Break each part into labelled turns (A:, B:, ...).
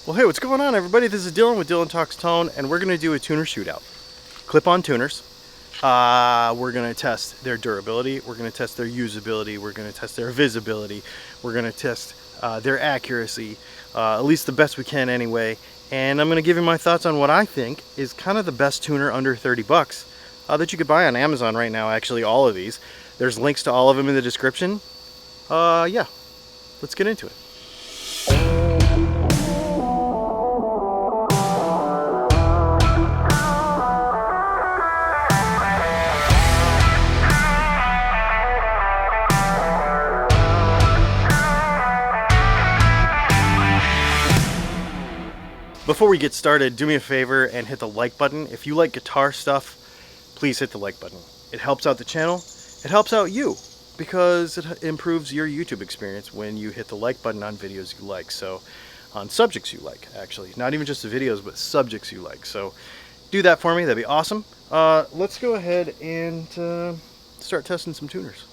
A: Well, hey, what's going on, everybody? This is Dylan with Dylan Talks Tone, and we're going to do a tuner shootout. Clip-on tuners. We're going to test their durability. We're going to test their usability. We're going to test their visibility. We're going to test their accuracy, at least the best we can anyway. And I'm going to give you my thoughts on what I think is kind of the best tuner under 30 bucks that you could buy on Amazon right now, actually, all of these. There's links to all of them in the description. Yeah, let's get into it. Before we get started, do me a favor and hit the like button. If you like guitar stuff, please hit the like button. It helps out the channel. It helps out you because it improves your YouTube experience when you hit the like button on videos you like. So on subjects you like, actually. Not even just the videos, but subjects you like. So do that for me. That'd be awesome. Let's go ahead and start testing some tuners.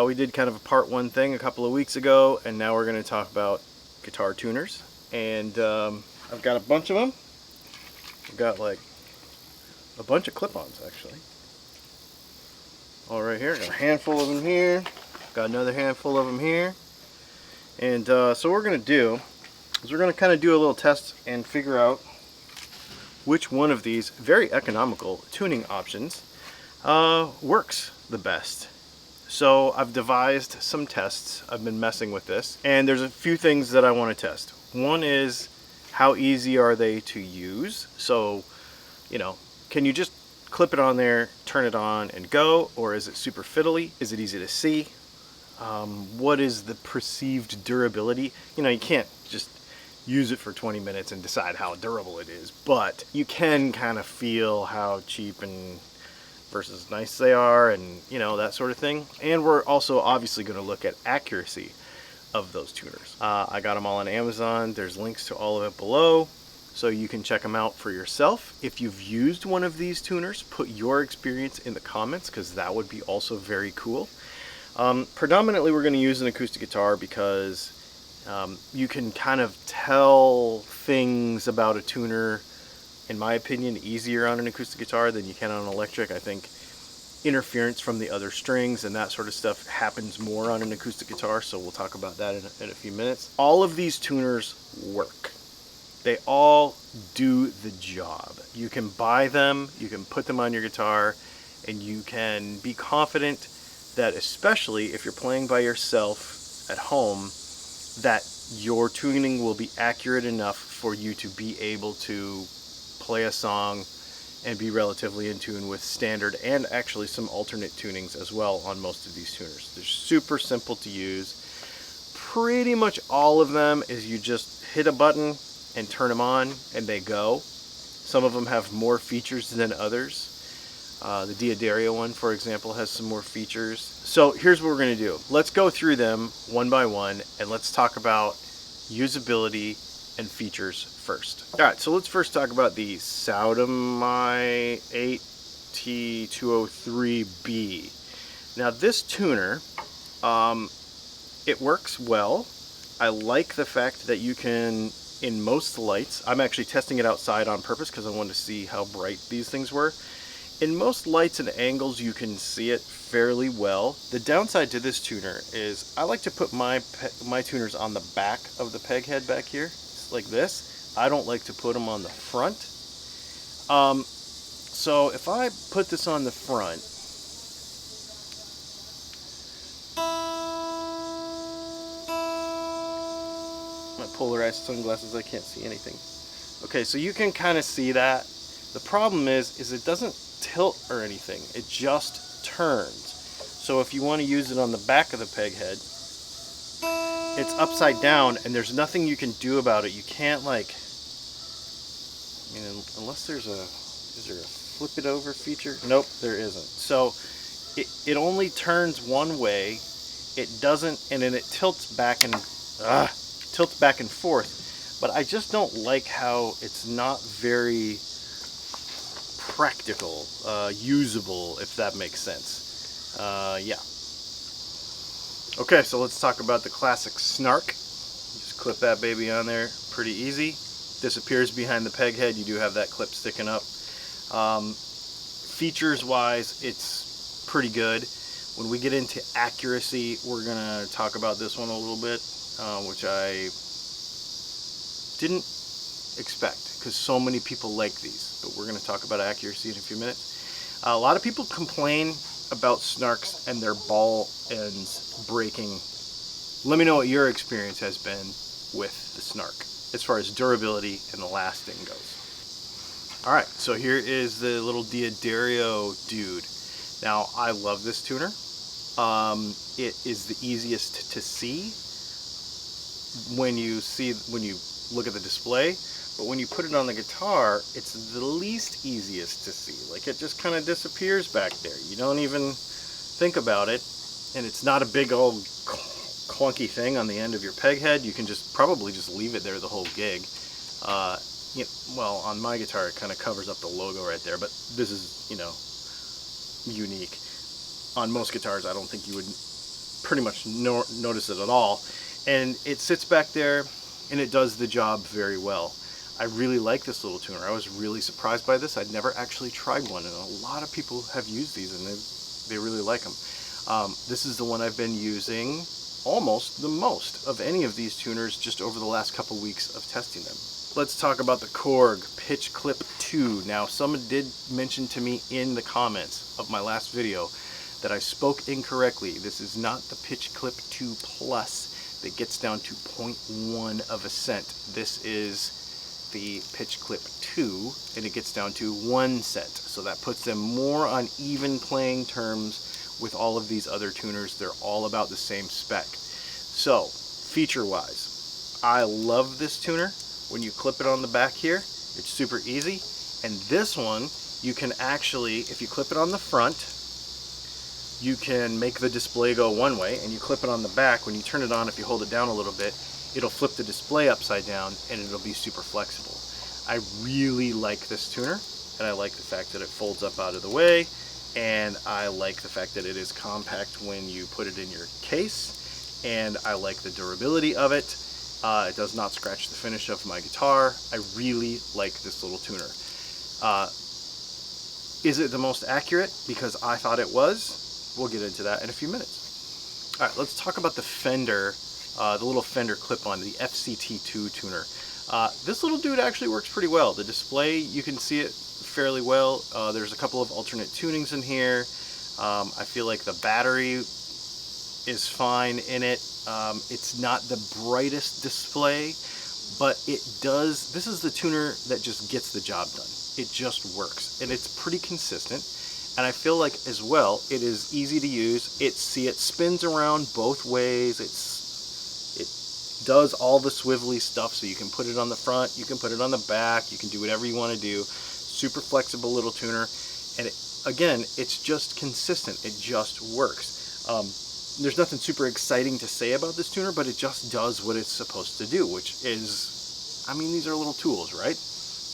A: We did kind of a part one thing a couple of weeks ago, and now we're going to talk about guitar tuners. And I've got a bunch of them. I've got like a bunch of clip-ons actually. All right here, got a handful of them here. Got another handful of them here. And so what we're going to do is we're going to kind of do a little test and figure out which one of these very economical tuning options works the best. So I've devised some tests. I've been messing with this, and there's a few things that I want to test. One is how easy are they to use? So, you know, can you just clip it on there, turn it on and go, or is it super fiddly? Is it easy to see? What is the perceived durability? You know, you can't just use it for 20 minutes and decide how durable it is, but you can kind of feel how cheap and versus nice they are, and you know, that sort of thing. And we're also obviously going to look at accuracy of those tuners. I got them all on Amazon. There's links to all of it below, so you can check them out for yourself. If you've used one of these tuners, put your experience in the comments, because that would be also very cool. Predominantly we're going to use an acoustic guitar because you can kind of tell things about a tuner, in my opinion, easier on an acoustic guitar than you can on an electric. I think interference from the other strings and that sort of stuff happens more on an acoustic guitar, so we'll talk about that in a few minutes. All of these tuners work. They all do the job. You can buy them, you can put them on your guitar, and you can be confident that, especially if you're playing by yourself at home, that your tuning will be accurate enough for you to be able to play a song and be relatively in tune with standard and actually some alternate tunings as well on most of these tuners. They're super simple to use. Pretty much all of them is you just hit a button and turn them on and they go. Some of them have more features than others. The Diodario one, for example, has some more features. So here's what we're going to do. Let's go through them one by one and let's talk about usability and features first. Alright, so let's first talk about the Saudimai 8T203B. Now this tuner, it works well. I like the fact that you can, in most lights, I'm actually testing it outside on purpose because I wanted to see how bright these things were. In most lights and angles you can see it fairly well. The downside to this tuner is I like to put my tuners on the back of the peg head back here, like this. I don't like to put them on the front. So if I put this on the front, my polarized sunglasses, I can't see anything. Okay, so you can kind of see that. The problem is it doesn't tilt or anything. It just turns. So if you want to use it on the back of the peg head, it's upside down and there's nothing you can do about it. You can't, like, I mean, unless there's is there a flip it over feature? Nope, there isn't. So it only turns one way. It doesn't, and then it tilts back and forth. But I just don't like how it's not very practical, usable, if that makes sense. Yeah. Okay, so let's talk about the classic Snark. Just clip that baby on there, pretty easy. Disappears behind the peg head. You do have that clip sticking up. Features wise, it's pretty good. When we get into accuracy, we're gonna talk about this one a little bit, which I didn't expect because so many people like these, but we're gonna talk about accuracy in a few minutes. A lot of people complain about Snarks and their ball ends breaking. Let me know what your experience has been with the Snark as far as durability and lasting goes. Alright, so here is the little D'Addario dude. Now, I love this tuner. It is the easiest to see when you look at the display, but when you put it on the guitar, it's the least easiest to see. Like, it just kind of disappears back there. You don't even think about it, and it's not a big old clunky thing on the end of your peg head. You can probably just leave it there the whole gig. Well, on my guitar it kind of covers up the logo right there, but this is, unique. On most guitars I don't think you would pretty much notice it at all. And it sits back there and it does the job very well. I really like this little tuner. I was really surprised by this. I'd never actually tried one, and a lot of people have used these and they really like them. This is the one I've been using almost the most of any of these tuners just over the last couple weeks of testing them. Let's talk about the Korg Pitch Clip 2. Now, someone did mention to me in the comments of my last video that I spoke incorrectly. This is not the Pitch Clip 2 Plus that gets down to 0.1 of a cent. This is the Pitch Clip 2, and it gets down to 1 cent. So that puts them more on even playing terms with all of these other tuners. They're all about the same spec. So, feature-wise, I love this tuner. When you clip it on the back here, it's super easy. And this one, you can actually, if you clip it on the front, you can make the display go one way, and you clip it on the back. When you turn it on, if you hold it down a little bit, it'll flip the display upside down and it'll be super flexible. I really like this tuner, and I like the fact that it folds up out of the way, and I like the fact that it is compact when you put it in your case, and I like the durability of it. It does not scratch the finish of my guitar. I really like this little tuner. Is it the most accurate? Because I thought it was. We'll get into that in a few minutes. Alright, let's talk about the Fender, the little Fender clip-on, the FCT2 tuner. This little dude actually works pretty well. The display, you can see it fairly well. There's a couple of alternate tunings in here. I feel like the battery is fine in it. It's not the brightest display, but it does. This is the tuner that just gets the job done. It just works, and it's pretty consistent. And I feel like as well, it is easy to use. It spins around both ways. It does all the swivelly stuff, so you can put it on the front, you can put it on the back, you can do whatever you want to do. Super flexible little tuner, and again, it's just consistent. It just works. There's nothing super exciting to say about this tuner, but it just does what it's supposed to do, which is, I mean, these are little tools, right?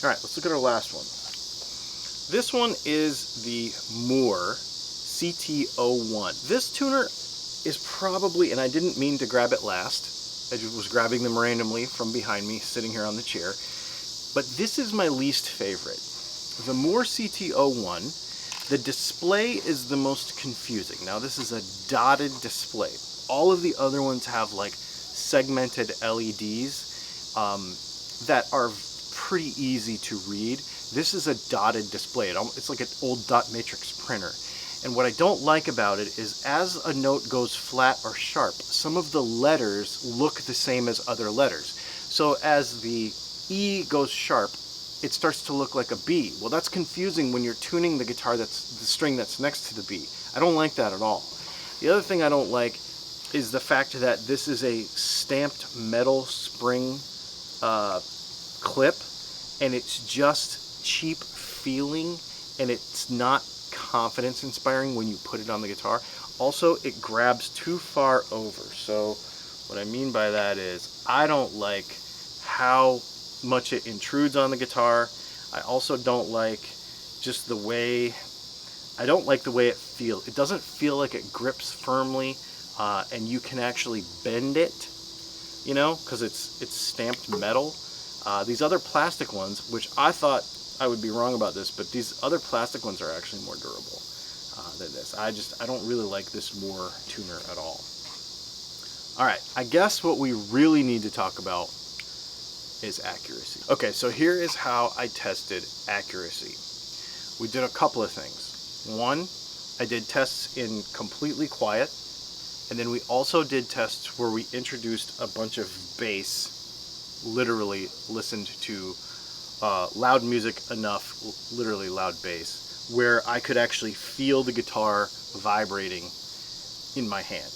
A: All right, let's look at our last one. This one is the Mooer CT01. This tuner is probably, and I didn't mean to grab it last, I just was grabbing them randomly from behind me, sitting here on the chair, but this is my least favorite. The Mooer CT01, the display is the most confusing. Now, this is a dotted display. All of the other ones have like segmented LEDs that are pretty easy to read. This is a dotted display. It's like an old dot matrix printer. And what I don't like about it is as a note goes flat or sharp, some of the letters look the same as other letters. So as the E goes sharp, it starts to look like a B. Well, that's confusing when you're tuning the guitar, that's the string that's next to the B. I don't like that at all. The other thing I don't like is the fact that this is a stamped metal spring clip, and it's just cheap feeling, and it's not confidence inspiring when you put it on the guitar. Also, it grabs too far over. So what I mean by that is I don't like how much it intrudes on the guitar. I also don't like just the way, I don't like the way it feels. It doesn't feel like it grips firmly. and you can actually bend it, you know, because it's stamped metal. These other plastic ones, which I thought I would be wrong about this, but these other plastic ones are actually more durable than this. I don't really like this Mooer tuner at all. All right, I guess what we really need to talk about is accuracy. Okay, so here is how I tested accuracy. We did a couple of things. One, I did tests in completely quiet, and then we also did tests where we introduced a bunch of bass, literally listened to loud music enough, literally loud bass, where I could actually feel the guitar vibrating in my hand.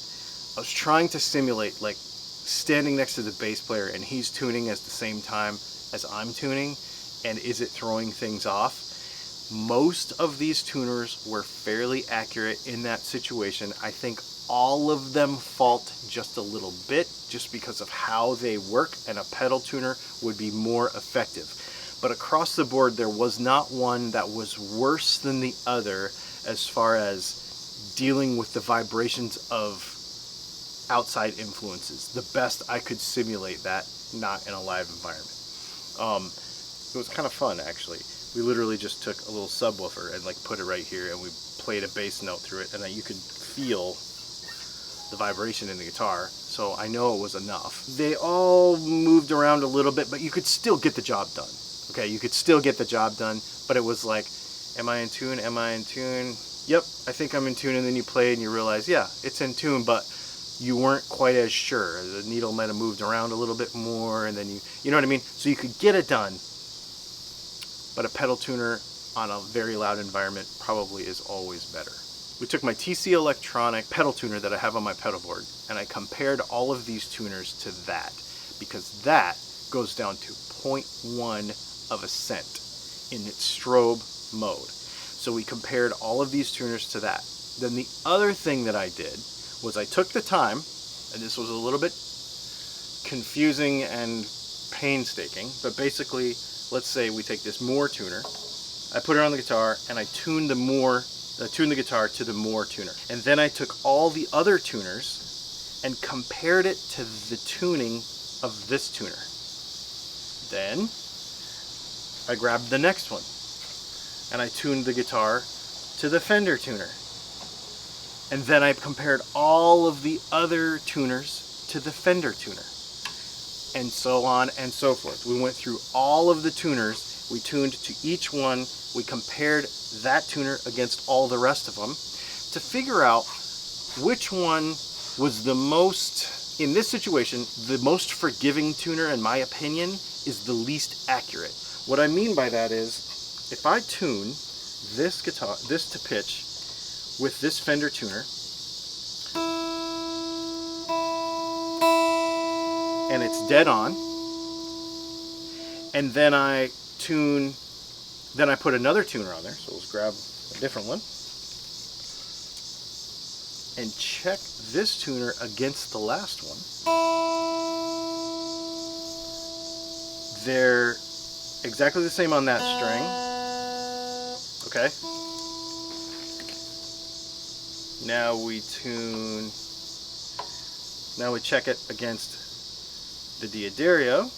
A: I was trying to simulate like standing next to the bass player and he's tuning at the same time as I'm tuning, and is it throwing things off? Most of these tuners were fairly accurate in that situation. I think all of them fault just a little bit just because of how they work, and a pedal tuner would be more effective. But across the board, there was not one that was worse than the other as far as dealing with the vibrations of outside influences. The best I could simulate that, not in a live environment. It was kind of fun, actually. We literally just took a little subwoofer and like put it right here, and we played a bass note through it, and then you could feel the vibration in the guitar, so I know it was enough. They all moved around a little bit, but you could still get the job done. Okay, you could still get the job done, but it was like, am I in tune? Am I in tune? Yep, I think I'm in tune, and then you play and you realize, yeah, it's in tune, but you weren't quite as sure. The needle might have moved around a little bit more, and then you know what I mean? So you could get it done, but a pedal tuner on a very loud environment probably is always better. We took my TC Electronic pedal tuner that I have on my pedal board, and I compared all of these tuners to that, because that goes down to 0.1 of a cent in its strobe mode. So we compared all of these tuners to that. Then the other thing that I did was I took the time, and this was a little bit confusing and painstaking, but basically, let's say we take this Mooer tuner, I put it on the guitar, and I tuned the guitar to the Mooer tuner. And then I took all the other tuners and compared it to the tuning of this tuner. Then I grabbed the next one and I tuned the guitar to the Fender tuner. And then I compared all of the other tuners to the Fender tuner. And so on and so forth. We went through all of the tuners, we tuned to each one, we compared that tuner against all the rest of them to figure out which one was the most, in this situation, the most forgiving tuner, in my opinion, is the least accurate. What I mean by that is, if I tune this guitar, this to pitch, with this Fender tuner, and it's dead on, and then I put another tuner on there, so let's grab a different one, and check this tuner against the last one. They're exactly the same on that string, okay? Now we check it against the D'Addario,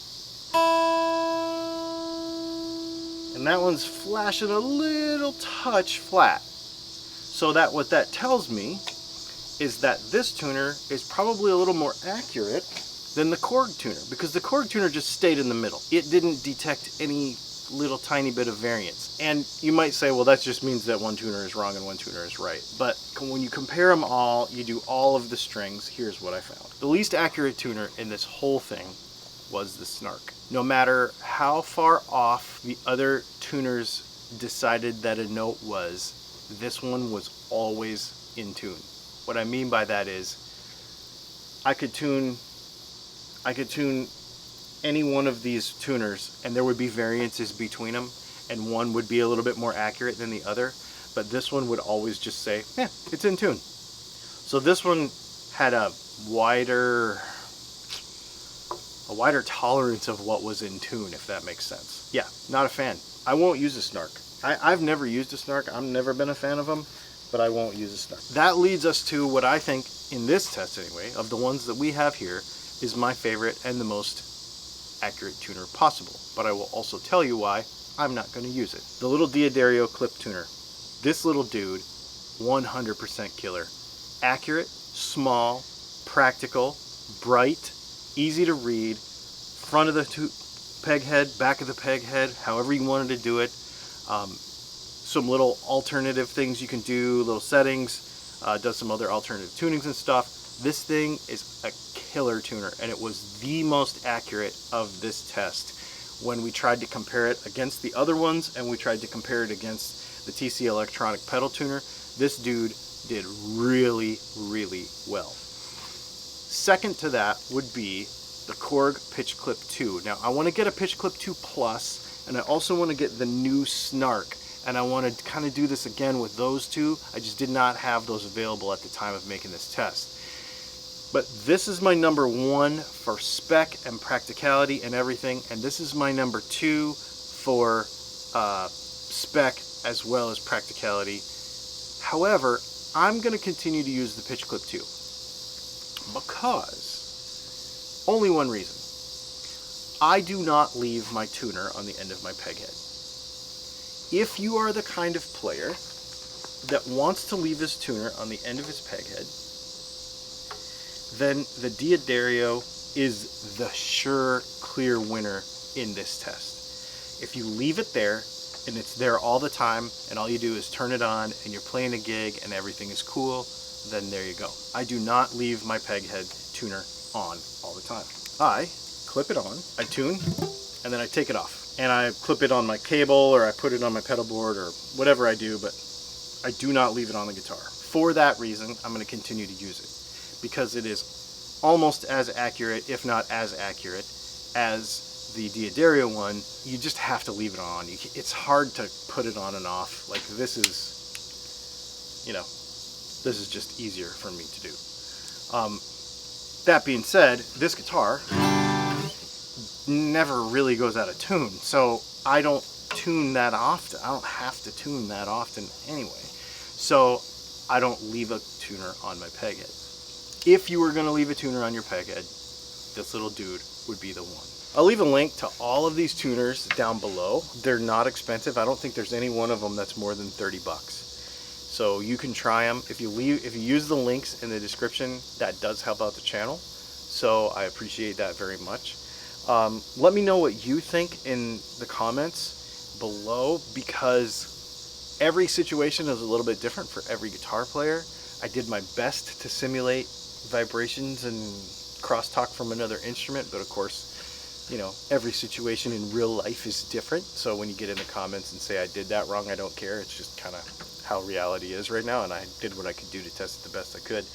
A: and that one's flashing a little touch flat. So that what that tells me is that this tuner is probably a little more accurate than the Korg tuner, because the Korg tuner just stayed in the middle. It didn't detect any little tiny bit of variance. And you might say, well, that just means that one tuner is wrong and one tuner is right. But when you compare them all, you do all of the strings, here's what I found. The least accurate tuner in this whole thing was the Snark. No matter how far off the other tuners decided that a note was, this one was always in tune. What I mean by that is, I could tune any one of these tuners and there would be variances between them, and one would be a little bit more accurate than the other, but this one would always just say, yeah, it's in tune. So this one had a wider tolerance of what was in tune, if that makes sense. Yeah, not a fan. I won't use a Snark. I've never used a Snark. I've never been a fan of them, but I won't use a Snark. That leads us to what I think in this test anyway, of the ones that we have here, is my favorite and the most accurate tuner possible. But I will also tell you why I'm not going to use it. The little D'Addario clip tuner. This little dude, 100% killer. Accurate, small, practical, bright, easy to read, front of the peg head, back of the peg head, however you wanted to do it. Some little alternative things you can do, little settings, does some other alternative tunings and stuff. This thing is a killer tuner, and it was the most accurate of this test. When we tried to compare it against the other ones, and we tried to compare it against the TC Electronic pedal tuner, this dude did really, really well. Second to that would be the Korg Pitch Clip 2. Now I want to get a Pitch Clip 2 Plus, and I also want to get the new Snark, and I want to kind of do this again with those two. I just did not have those available at the time of making this test. But this is my number one for spec and practicality and everything, and this is my number two for spec as well as practicality. However, I'm going to continue to use the Pitch Clip 2 because only one reason. I do not leave my tuner on the end of my peg head. If you are the kind of player that wants to leave his tuner on the end of his peg head, then the D'Addario is the sure, clear winner in this test. If you leave it there, and it's there all the time, and all you do is turn it on, and you're playing a gig, and everything is cool, then there you go. I do not leave my peg head tuner on all the time. I clip it on, I tune, and then I take it off. And I clip it on my cable, or I put it on my pedal board, or whatever I do, but I do not leave it on the guitar. For that reason, I'm going to continue to use it, because it is almost as accurate, if not as accurate, as the D'Addario one. You just have to leave it on. It's hard to put it on and off. Like, this is, you know, this is just easier for me to do. That being said, this guitar never really goes out of tune, so I don't tune that often. I don't have to tune that often anyway, so I don't leave a tuner on my peg head. If you were going to leave a tuner on your peg head, this little dude would be the one. I'll leave a link to all of these tuners down below. They're not expensive. I don't think there's any one of them that's more than 30 bucks. So you can try them. If you use the links in the description, that does help out the channel. So I appreciate that very much. Let me know what you think in the comments below, because every situation is a little bit different for every guitar player. I did my best to simulate vibrations and crosstalk from another instrument, but of course, you know, every situation in real life is different. So when you get in the comments and say I did that wrong, I don't care. It's just kind of how reality is right now, and I did what I could do to test it the best I could.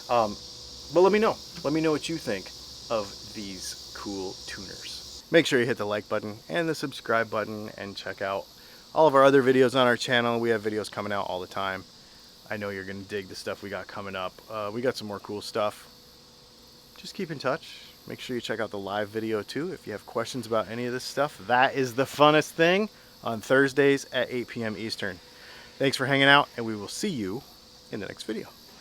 A: But let me know. Let me know what you think of these cool tuners. Make sure you hit the like button and the subscribe button, and check out all of our other videos on our channel. We have videos coming out all the time. I know you're going to dig the stuff we got coming up. We got some more cool stuff. Just keep in touch. Make sure you check out the live video too if you have questions about any of this stuff. That is the funnest thing on Thursdays at 8 p.m. Eastern. Thanks for hanging out, and we will see you in the next video.